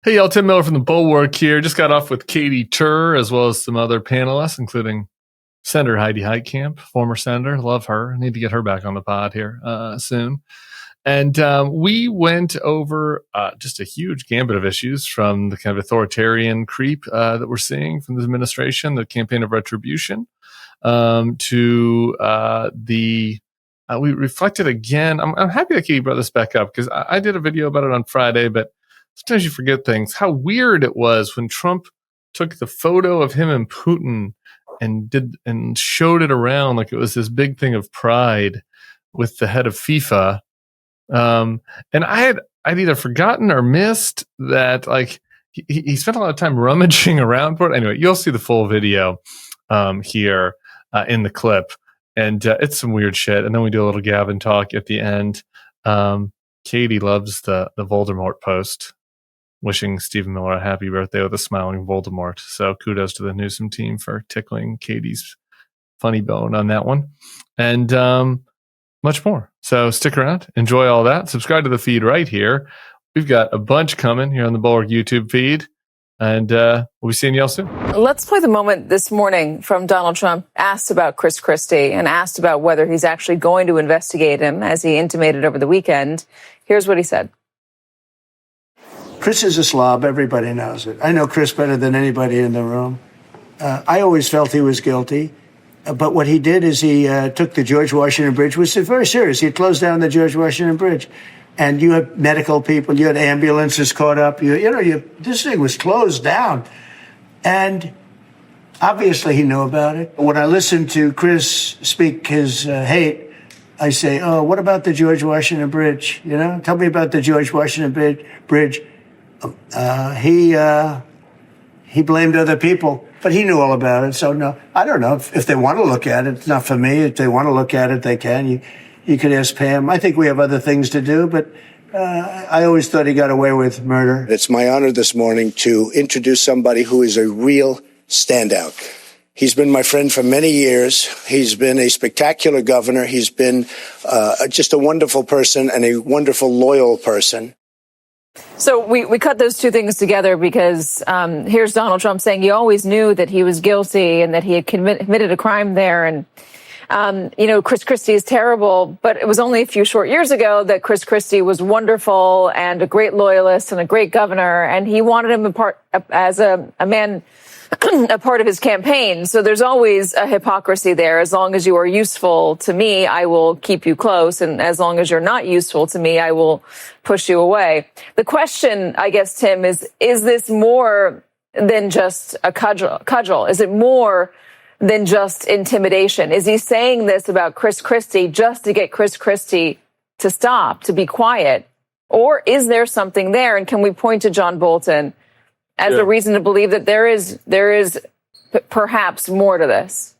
Hey, y'all, Tim Miller from the Bulwark here. Just got off with Katy Tur, as well as some other panelists, including Senator Heidi Heitkamp, former senator. Love her. Need to get her back on the pod here soon. And we went over just a huge gambit of issues, from the kind of authoritarian creep that we're seeing from this administration, the campaign of retribution, to we reflected again. I'm happy that Katie brought this back up, because I did a video about it on Friday, but sometimes you forget things. How weird it was when Trump took the photo of him and Putin and showed it around like it was this big thing of pride with the head of FIFA. And I'd either forgotten or missed that, like, he spent a lot of time rummaging around for it. Anyway, you'll see the full video here in the clip, and it's some weird shit. And then we do a little Gavin talk at the end. Katie loves the Voldemort post, wishing Stephen Miller a happy birthday with a smiling Voldemort. So kudos to the Newsom team for tickling Katie's funny bone on that one. And much more. So stick around. Enjoy all that. Subscribe to the feed right here. We've got a bunch coming here on the Bulwark YouTube feed. And we'll be seeing y'all soon. Let's play the moment this morning from Donald Trump asked about Chris Christie and asked about whether he's actually going to investigate him, as he intimated over the weekend. Here's what he said. Chris is a slob. Everybody knows it. I know Chris better than anybody in the room. I always felt he was guilty. But what he did is he took the George Washington Bridge, which is very serious. He closed down the George Washington Bridge. And you had medical people, you had ambulances caught up. This thing was closed down. And obviously he knew about it. When I listen to Chris speak his hate, I say, oh, what about the George Washington Bridge? Tell me about the George Washington Bridge. He blamed other people, but he knew all about it. So, no, I don't know if they want to look at it. It's not for me. If they want to look at it, they can. You could ask Pam. I think we have other things to do, but I always thought he got away with murder. It's my honor this morning to introduce somebody who is a real standout. He's been my friend for many years. He's been a spectacular governor. He's been just a wonderful person and a wonderful, loyal person. So we cut those two things together because here's Donald Trump saying you always knew that he was guilty and that he had committed a crime there. And, Chris Christie is terrible, but it was only a few short years ago that Chris Christie was wonderful and a great loyalist and a great governor. And he wanted him as a man, a part of his campaign. So there's always a hypocrisy there. As long as you are useful to me, I will keep you close. And as long as you're not useful to me, I will push you away. The question, I guess, Tim, is this more than just a cudgel? Is it more than just intimidation? Is he saying this about Chris Christie just to get Chris Christie to stop, to be quiet? Or is there something there? And can we point to John Bolton as a reason to believe that there is perhaps more to this?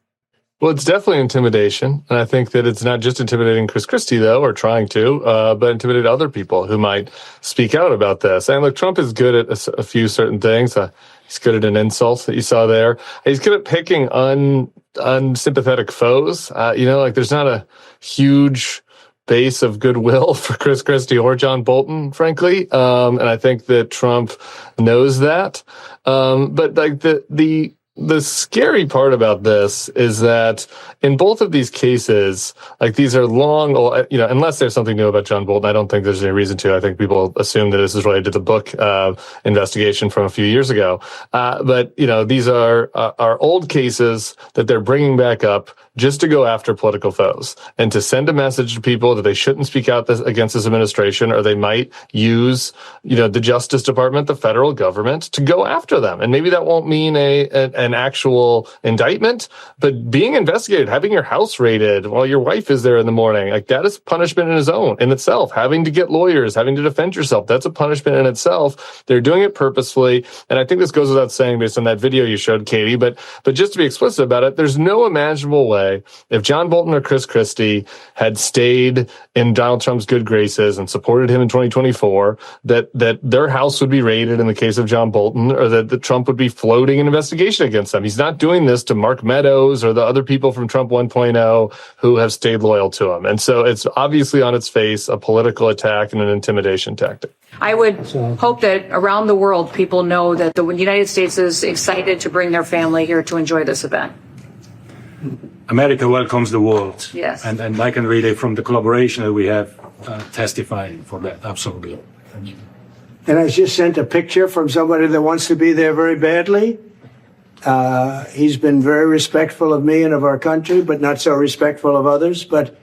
Well, it's definitely intimidation. And I think that it's not just intimidating Chris Christie, though, or trying to, but intimidate other people who might speak out about this. And look, Trump is good at a few certain things. He's good at an insult that you saw there. He's good at picking unsympathetic foes. There's not a huge base of goodwill for Chris Christie or John Bolton, frankly. And I think that Trump knows that. But like the scary part about this is that in both of these cases, like, these are long, unless there's something new about John Bolton, I don't think there's any reason to. I think people assume that this is related to the book investigation from a few years ago. But these are old cases that they're bringing back up just to go after political foes and to send a message to people that they shouldn't speak out against this administration, or they might use, the Justice Department, the federal government, to go after them. And maybe that won't mean an actual indictment, but being investigated, having your house raided while your wife is there in the morning, like, that is punishment in itself. Having to get lawyers, having to defend yourself, that's a punishment in itself. They're doing it purposefully. And I think this goes without saying based on that video you showed, Katie, but just to be explicit about it, there's no imaginable way way, if John Bolton or Chris Christie had stayed in Donald Trump's good graces and supported him in 2024, that their house would be raided in the case of John Bolton, or that Trump would be floating an investigation against them. He's not doing this to Mark Meadows or the other people from Trump 1.0 who have stayed loyal to him. And so it's obviously on its face a political attack and an intimidation tactic. I would hope that around the world people know that the United States is excited to bring their family here to enjoy this event. America welcomes the world. Yes. And I can really, from the collaboration that we have, testify for that. Absolutely. And I just sent a picture from somebody that wants to be there very badly. He's been very respectful of me and of our country, but not so respectful of others. But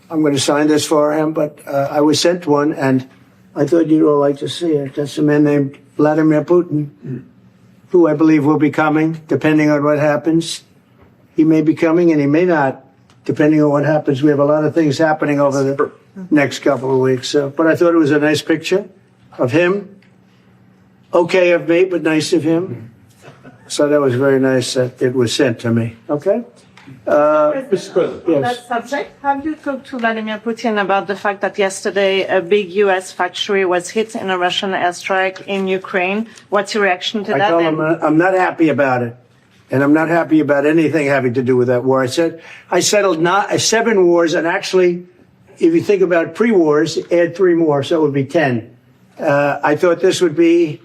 I'm going to sign this for him, but I was sent one, and I thought you'd all like to see it. That's a man named Vladimir Putin, who I believe will be coming, depending on what happens. He may be coming, and he may not, depending on what happens. We have a lot of things happening over the next couple of weeks. But I thought it was a nice picture of him. Okay of me, but nice of him. So that was very nice that it was sent to me. Okay? Mr. President, yes. on that subject, have you talked to Vladimir Putin about the fact that yesterday a big U.S. factory was hit in a Russian airstrike in Ukraine? What's your reaction to that? I told him I'm not happy about it. And I'm not happy about anything having to do with that war. I said I settled 7 wars, and actually, if you think about pre-wars, add 3 more, so it would be 10. I thought this would be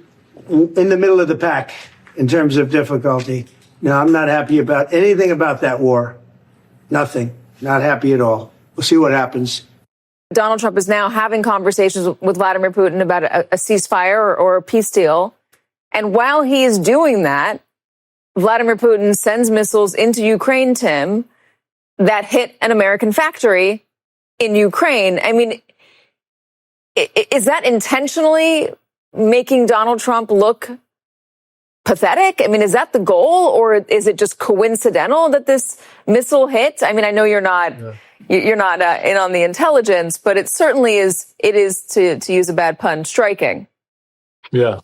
in the middle of the pack in terms of difficulty. No, I'm not happy about anything about that war. Nothing. Not happy at all. We'll see what happens. Donald Trump is now having conversations with Vladimir Putin about a ceasefire or a peace deal. And while he is doing that, Vladimir Putin sends missiles into Ukraine, Tim, that hit an American factory in Ukraine. I mean, is that intentionally making Donald Trump look pathetic? I mean, is that the goal, or is it just coincidental that this missile hit? I mean, I know you're not in on the intelligence, but it certainly is. It is, to use a bad pun, striking. Yeah.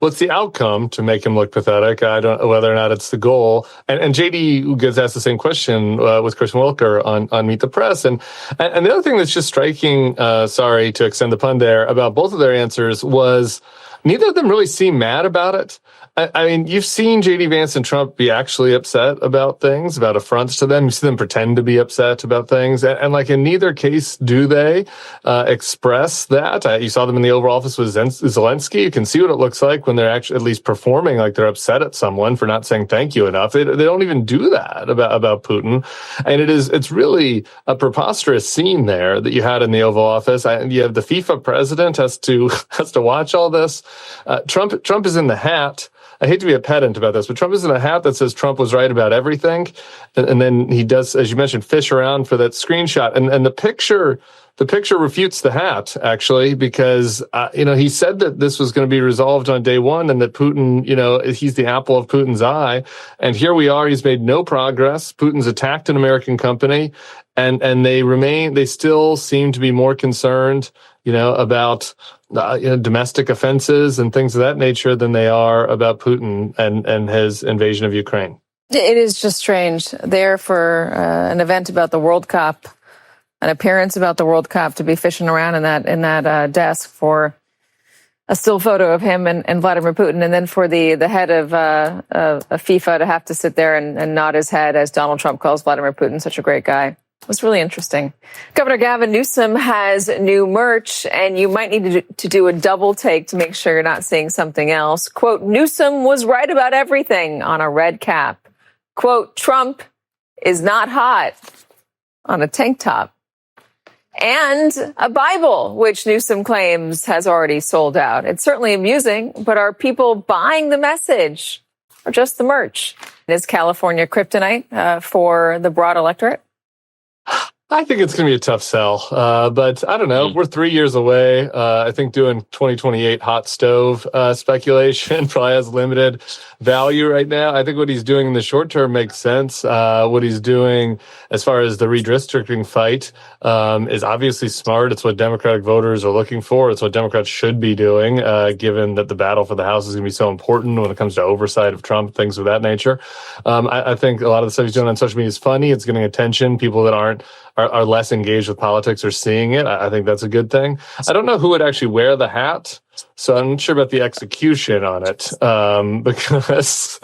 Well, it's the outcome to make him look pathetic. I don't know whether or not it's the goal. And JD gets asked the same question with Chris Wilker on Meet the Press. And the other thing that's just striking, sorry to extend the pun there, about both of their answers was neither of them really seem mad about it. I mean, you've seen J.D. Vance and Trump be actually upset about things, about affronts to them. You see them pretend to be upset about things. And like in neither case do they express that. You saw them in the Oval Office with Zelensky. You can see what it looks like when they're actually at least performing like they're upset at someone for not saying thank you enough. They don't even do that about Putin. And it's really a preposterous scene there that you had in the Oval Office. You have the FIFA president has to watch all this. Trump is in the hat. I hate to be a pedant about this, but Trump is in a hat that says Trump was right about everything. And then he does, as you mentioned, fish around for that screenshot. And the picture refutes the hat, actually, because, he said that this was going to be resolved on day one and that Putin, he's the apple of Putin's eye. And here we are. He's made no progress. Putin's attacked an American company and they still seem to be more concerned, about domestic offenses and things of that nature than they are about Putin and his invasion of Ukraine. It is just strange. There for an event about the World Cup, an appearance about the World Cup, to be fishing around in that desk for a still photo of him and Vladimir Putin, and then for the head of FIFA to have to sit there and nod his head as Donald Trump calls Vladimir Putin such a great guy. It was really interesting. Governor Gavin Newsom has new merch, and you might need to do a double take to make sure you're not seeing something else. Quote, Newsom was right about everything on a red cap. Quote, Trump is not hot on a tank top. And a Bible, which Newsom claims has already sold out. It's certainly amusing, but are people buying the message or just the merch? Is California kryptonite for the broad electorate? I think it's going to be a tough sell, but I don't know. We're 3 years away. I think doing 2028 hot stove speculation probably has limited value right now. I think what he's doing in the short term makes sense. What he's doing as far as the redistricting fight is obviously smart. It's what Democratic voters are looking for. It's what Democrats should be doing, given that the battle for the House is going to be so important when it comes to oversight of Trump, things of that nature. I think a lot of the stuff he's doing on social media is funny. It's getting attention. People that are less engaged with politics are seeing it. I think that's a good thing. I don't know who would actually wear the hat, so I'm not sure about the execution on it, because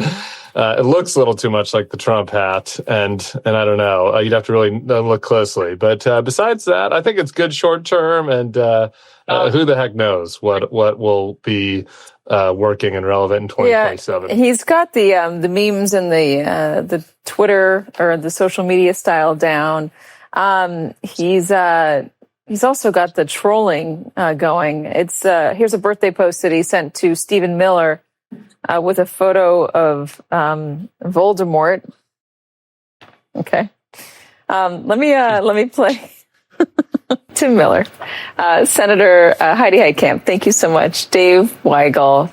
it looks a little too much like the Trump hat, and I don't know. You'd have to really look closely. But besides that, I think it's good short term, and who the heck knows what will be working and relevant in 2027. Yeah, he's got the memes and the Twitter or the social media style down. He's also got the trolling going. It's here's a birthday post that he sent to Stephen Miller with a photo of Voldemort. Okay, let me play Tim Miller, Senator Heidi Heitkamp. Thank you so much, Dave Weigel.